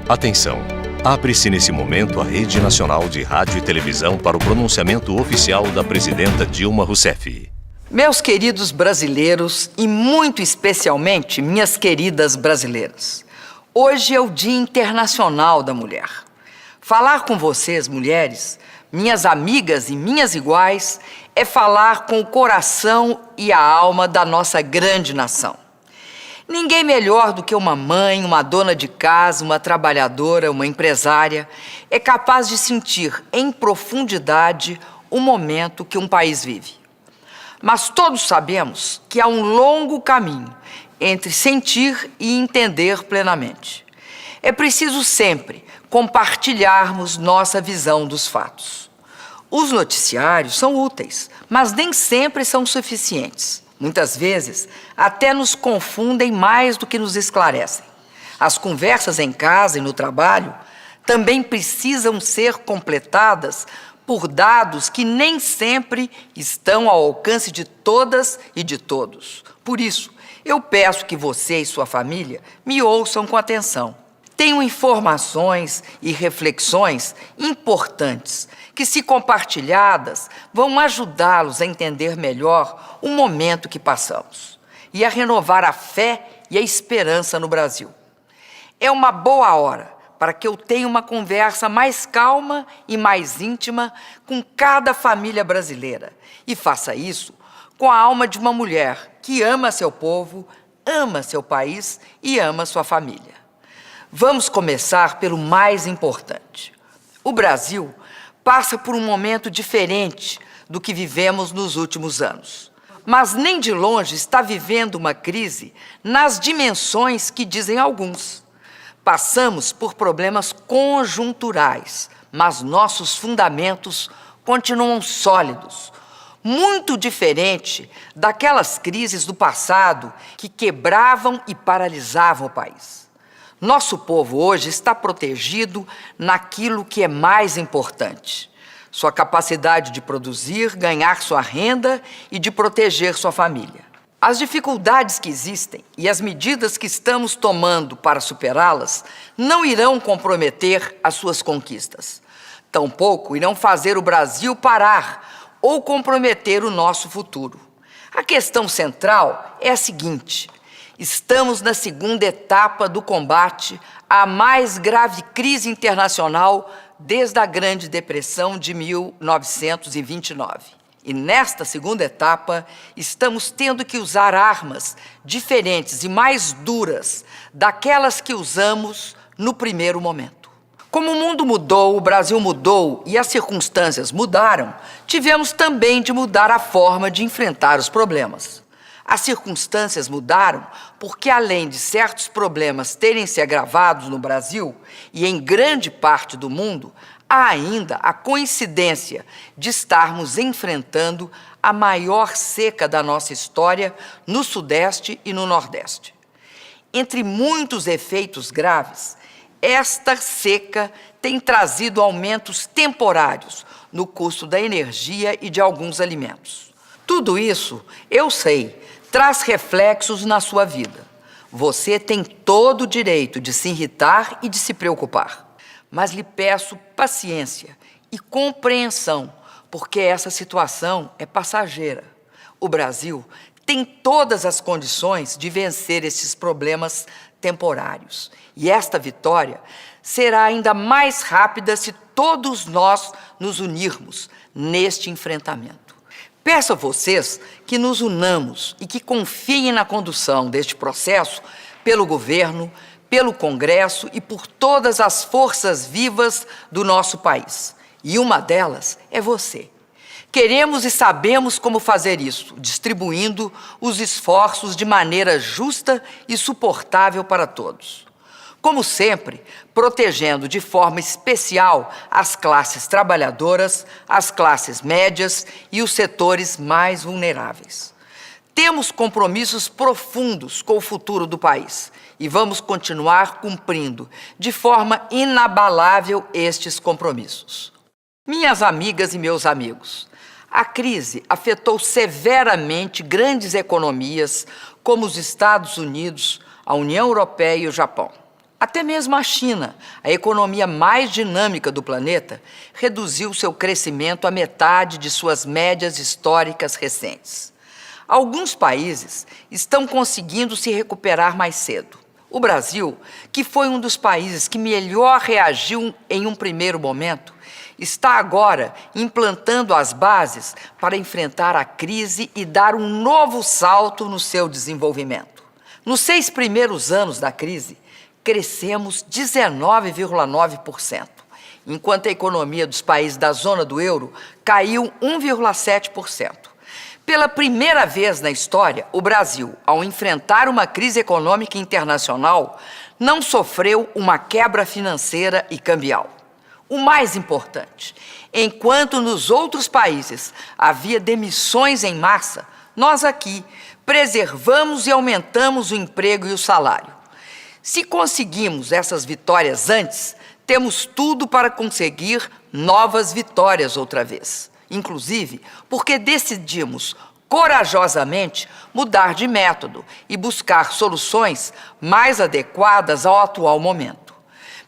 Atenção! Abre-se nesse momento a Rede Nacional de Rádio e Televisão para o pronunciamento oficial da presidenta Dilma Rousseff. Meus queridos brasileiros e muito especialmente minhas queridas brasileiras, hoje é o Dia Internacional da Mulher. Falar com vocês, mulheres, minhas amigas e minhas iguais, é falar com o coração e a alma da nossa grande nação. Ninguém melhor do que uma mãe, uma dona de casa, uma trabalhadora, uma empresária, é capaz de sentir em profundidade o momento que um país vive. Mas todos sabemos que há um longo caminho entre sentir e entender plenamente. É preciso sempre compartilharmos nossa visão dos fatos. Os noticiários são úteis, mas nem sempre são suficientes. Muitas vezes, até nos confundem mais do que nos esclarecem. As conversas em casa e no trabalho também precisam ser completadas por dados que nem sempre estão ao alcance de todas e de todos. Por isso, eu peço que você e sua família me ouçam com atenção. Tenho informações e reflexões importantes que, se compartilhadas, vão ajudá-los a entender melhor o momento que passamos e a renovar a fé e a esperança no Brasil. É uma boa hora para que eu tenha uma conversa mais calma e mais íntima com cada família brasileira e faça isso com a alma de uma mulher que ama seu povo, ama seu país e ama sua família. Vamos começar pelo mais importante. O Brasil passa por um momento diferente do que vivemos nos últimos anos. Mas nem de longe está vivendo uma crise nas dimensões que dizem alguns. Passamos por problemas conjunturais, mas nossos fundamentos continuam sólidos. Muito diferente daquelas crises do passado que quebravam e paralisavam o país. Nosso povo hoje está protegido naquilo que é mais importante: sua capacidade de produzir, ganhar sua renda e de proteger sua família. As dificuldades que existem e as medidas que estamos tomando para superá-las não irão comprometer as suas conquistas. Tampouco irão fazer o Brasil parar ou comprometer o nosso futuro. A questão central é a seguinte: estamos na segunda etapa do combate à mais grave crise internacional desde a Grande Depressão de 1929. E nesta segunda etapa, estamos tendo que usar armas diferentes e mais duras daquelas que usamos no primeiro momento. Como o mundo mudou, o Brasil mudou e as circunstâncias mudaram, tivemos também de mudar a forma de enfrentar os problemas. As circunstâncias mudaram porque, além de certos problemas terem se agravado no Brasil e em grande parte do mundo, há ainda a coincidência de estarmos enfrentando a maior seca da nossa história no Sudeste e no Nordeste. Entre muitos efeitos graves, esta seca tem trazido aumentos temporários no custo da energia e de alguns alimentos. Tudo isso, eu sei, traz reflexos na sua vida. Você tem todo o direito de se irritar e de se preocupar. Mas lhe peço paciência e compreensão, porque essa situação é passageira. O Brasil tem todas as condições de vencer esses problemas temporários. E esta vitória será ainda mais rápida se todos nós nos unirmos neste enfrentamento. Peço a vocês que nos unamos e que confiem na condução deste processo pelo governo, pelo Congresso e por todas as forças vivas do nosso país. E uma delas é você. Queremos e sabemos como fazer isso, distribuindo os esforços de maneira justa e suportável para todos. Como sempre, protegendo de forma especial as classes trabalhadoras, as classes médias e os setores mais vulneráveis. Temos compromissos profundos com o futuro do país e vamos continuar cumprindo de forma inabalável estes compromissos. Minhas amigas e meus amigos, a crise afetou severamente grandes economias como os Estados Unidos, a União Europeia e o Japão. Até mesmo a China, a economia mais dinâmica do planeta, reduziu seu crescimento à metade de suas médias históricas recentes. Alguns países estão conseguindo se recuperar mais cedo. O Brasil, que foi um dos países que melhor reagiu em um primeiro momento, está agora implantando as bases para enfrentar a crise e dar um novo salto no seu desenvolvimento. Nos 6 primeiros anos da crise, crescemos 19,9%, enquanto a economia dos países da zona do euro caiu 1,7%. Pela primeira vez na história, o Brasil, ao enfrentar uma crise econômica internacional, não sofreu uma quebra financeira e cambial. O mais importante, enquanto nos outros países havia demissões em massa, nós aqui preservamos e aumentamos o emprego e o salário. Se conseguimos essas vitórias antes, temos tudo para conseguir novas vitórias outra vez. Inclusive, porque decidimos corajosamente mudar de método e buscar soluções mais adequadas ao atual momento.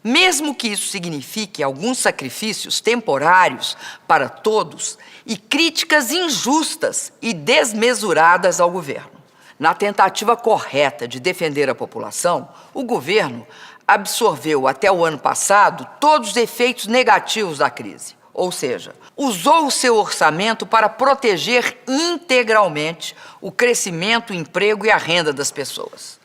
Mesmo que isso signifique alguns sacrifícios temporários para todos e críticas injustas e desmesuradas ao governo. Na tentativa correta de defender a população, o governo absorveu até o ano passado todos os efeitos negativos da crise, ou seja, usou o seu orçamento para proteger integralmente o crescimento, o emprego e a renda das pessoas.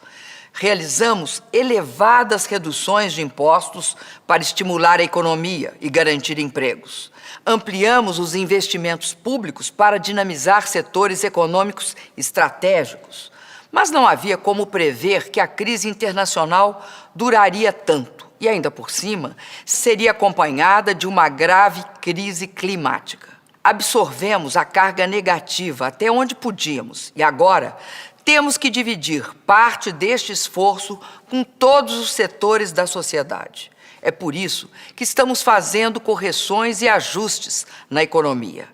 Realizamos elevadas reduções de impostos para estimular a economia e garantir empregos. Ampliamos os investimentos públicos para dinamizar setores econômicos estratégicos. Mas não havia como prever que a crise internacional duraria tanto e, ainda por cima, seria acompanhada de uma grave crise climática. Absorvemos a carga negativa até onde podíamos e agora temos que dividir parte deste esforço com todos os setores da sociedade. É por isso que estamos fazendo correções e ajustes na economia.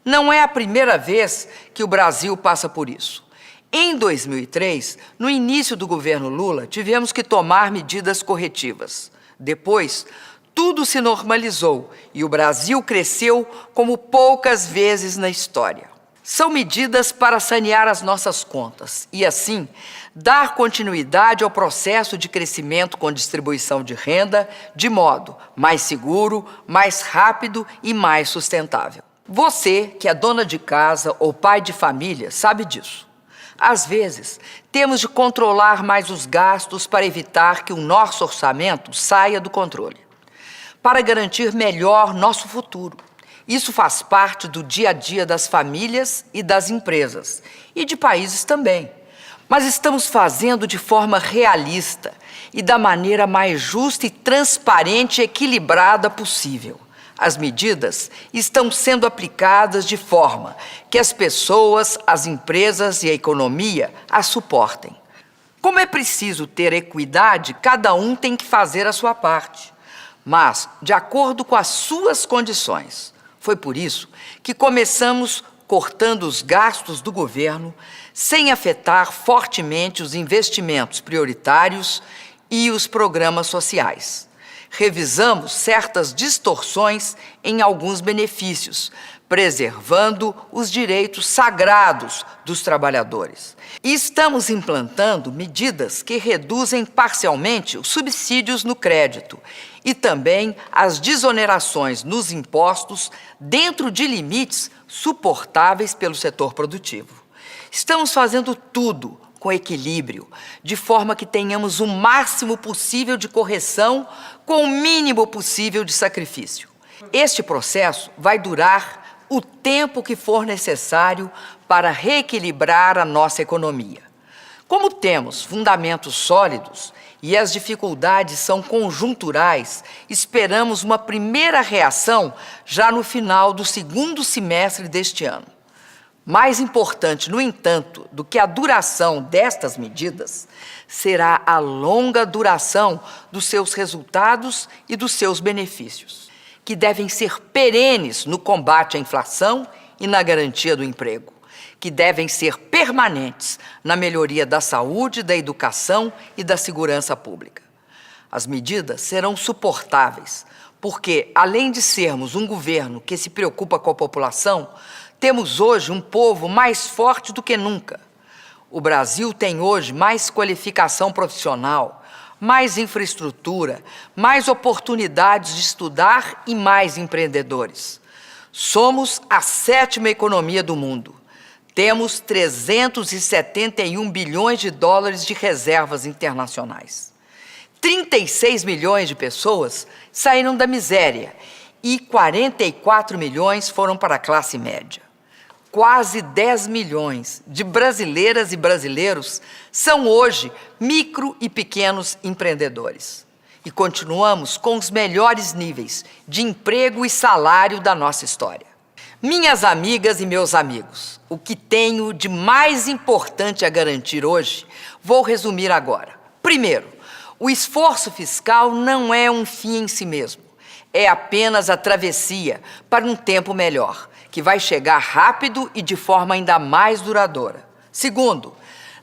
Não é a primeira vez que o Brasil passa por isso. Em 2003, no início do governo Lula, tivemos que tomar medidas corretivas. Depois, tudo se normalizou e o Brasil cresceu como poucas vezes na história. São medidas para sanear as nossas contas e, assim, dar continuidade ao processo de crescimento com distribuição de renda de modo mais seguro, mais rápido e mais sustentável. Você, que é dona de casa ou pai de família, sabe disso. Às vezes, temos de controlar mais os gastos para evitar que o nosso orçamento saia do controle, para garantir melhor nosso futuro. Isso faz parte do dia a dia das famílias e das empresas, e de países também. Mas estamos fazendo de forma realista e da maneira mais justa e transparente e equilibrada possível. As medidas estão sendo aplicadas de forma que as pessoas, as empresas e a economia as suportem. Como é preciso ter equidade, cada um tem que fazer a sua parte, mas de acordo com as suas condições. Foi por isso que começamos cortando os gastos do governo sem afetar fortemente os investimentos prioritários e os programas sociais. Revisamos certas distorções em alguns benefícios, preservando os direitos sagrados dos trabalhadores. E estamos implantando medidas que reduzem parcialmente os subsídios no crédito e também as desonerações nos impostos dentro de limites suportáveis pelo setor produtivo. Estamos fazendo tudo com equilíbrio, de forma que tenhamos o máximo possível de correção com o mínimo possível de sacrifício. Este processo vai durar o tempo que for necessário para reequilibrar a nossa economia. Como temos fundamentos sólidos e as dificuldades são conjunturais, esperamos uma primeira reação já no final do segundo semestre deste ano. Mais importante, no entanto, do que a duração destas medidas, será a longa duração dos seus resultados e dos seus benefícios, que devem ser perenes no combate à inflação e na garantia do emprego, que devem ser permanentes na melhoria da saúde, da educação e da segurança pública. As medidas serão suportáveis, porque, além de sermos um governo que se preocupa com a população, temos hoje um povo mais forte do que nunca. O Brasil tem hoje mais qualificação profissional, mais infraestrutura, mais oportunidades de estudar e mais empreendedores. Somos a 7ª economia do mundo. Temos 371 bilhões de dólares de reservas internacionais. 36 milhões de pessoas saíram da miséria e 44 milhões foram para a classe média. Quase 10 milhões de brasileiras e brasileiros são hoje micro e pequenos empreendedores. E continuamos com os melhores níveis de emprego e salário da nossa história. Minhas amigas e meus amigos, o que tenho de mais importante a garantir hoje, vou resumir agora. Primeiro, o esforço fiscal não é um fim em si mesmo. É apenas a travessia para um tempo melhor, que vai chegar rápido e de forma ainda mais duradoura. Segundo,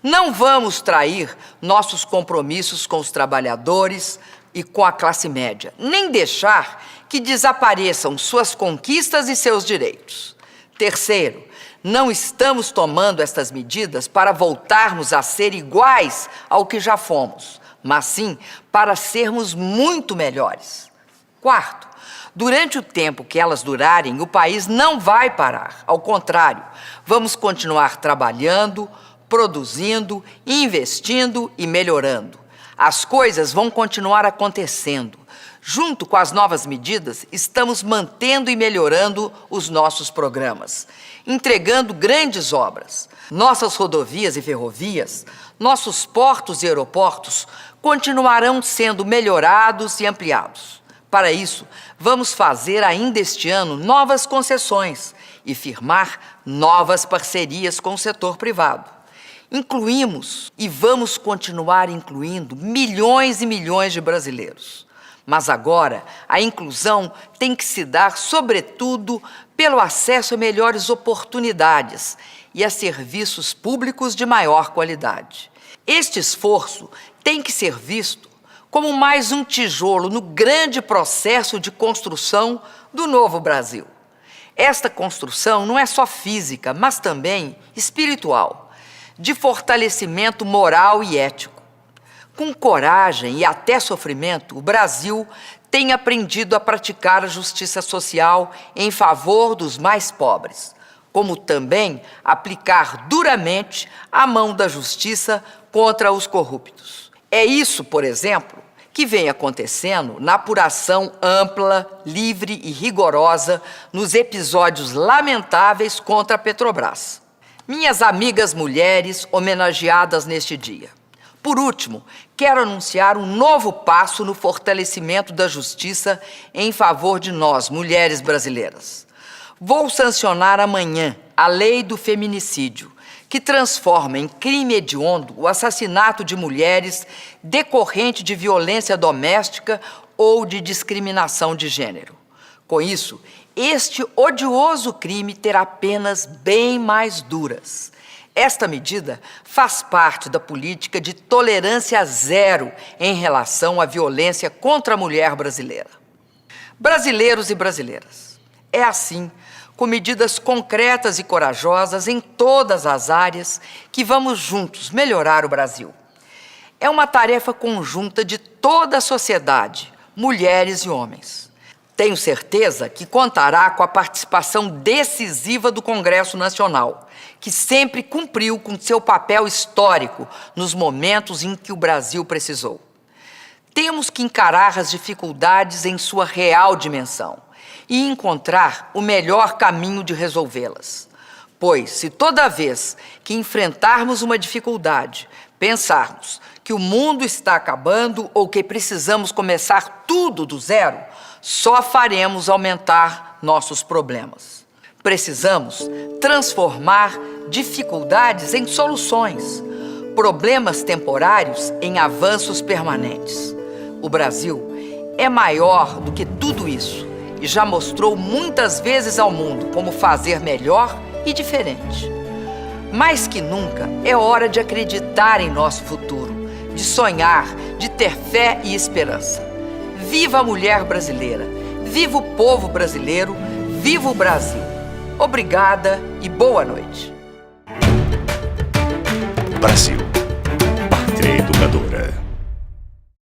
não vamos trair nossos compromissos com os trabalhadores e com a classe média, nem deixar que desapareçam suas conquistas e seus direitos. Terceiro, não estamos tomando estas medidas para voltarmos a ser iguais ao que já fomos, mas sim para sermos muito melhores. Quarto, durante o tempo que elas durarem, o país não vai parar. Ao contrário, vamos continuar trabalhando, produzindo, investindo e melhorando. As coisas vão continuar acontecendo. Junto com as novas medidas, estamos mantendo e melhorando os nossos programas, entregando grandes obras. Nossas rodovias e ferrovias, nossos portos e aeroportos continuarão sendo melhorados e ampliados. Para isso, vamos fazer ainda este ano novas concessões e firmar novas parcerias com o setor privado. Incluímos e vamos continuar incluindo milhões e milhões de brasileiros. Mas agora, a inclusão tem que se dar, sobretudo, pelo acesso a melhores oportunidades e a serviços públicos de maior qualidade. Este esforço tem que ser visto como mais um tijolo no grande processo de construção do novo Brasil. Esta construção não é só física, mas também espiritual, de fortalecimento moral e ético. Com coragem e até sofrimento, o Brasil tem aprendido a praticar a justiça social em favor dos mais pobres, como também aplicar duramente a mão da justiça contra os corruptos. É isso, por exemplo, que vem acontecendo na apuração ampla, livre e rigorosa nos episódios lamentáveis contra a Petrobras. Minhas amigas mulheres homenageadas neste dia. Por último, quero anunciar um novo passo no fortalecimento da justiça em favor de nós, mulheres brasileiras. Vou sancionar amanhã a Lei do Feminicídio, que transforma em crime hediondo o assassinato de mulheres decorrente de violência doméstica ou de discriminação de gênero. Com isso, este odioso crime terá penas bem mais duras. Esta medida faz parte da política de tolerância zero em relação à violência contra a mulher brasileira. Brasileiros e brasileiras, é assim, com medidas concretas e corajosas em todas as áreas, que vamos juntos melhorar o Brasil. É uma tarefa conjunta de toda a sociedade, mulheres e homens. Tenho certeza que contará com a participação decisiva do Congresso Nacional, que sempre cumpriu com seu papel histórico nos momentos em que o Brasil precisou. Temos que encarar as dificuldades em sua real dimensão e encontrar o melhor caminho de resolvê-las. Pois, se toda vez que enfrentarmos uma dificuldade, pensarmos que o mundo está acabando ou que precisamos começar tudo do zero, só faremos aumentar nossos problemas. Precisamos transformar dificuldades em soluções, problemas temporários em avanços permanentes. O Brasil é maior do que tudo isso e já mostrou muitas vezes ao mundo como fazer melhor e diferente. Mais que nunca, é hora de acreditar em nosso futuro, de sonhar, de ter fé e esperança. Viva a mulher brasileira! Viva o povo brasileiro! Viva o Brasil! Obrigada e boa noite. Brasil.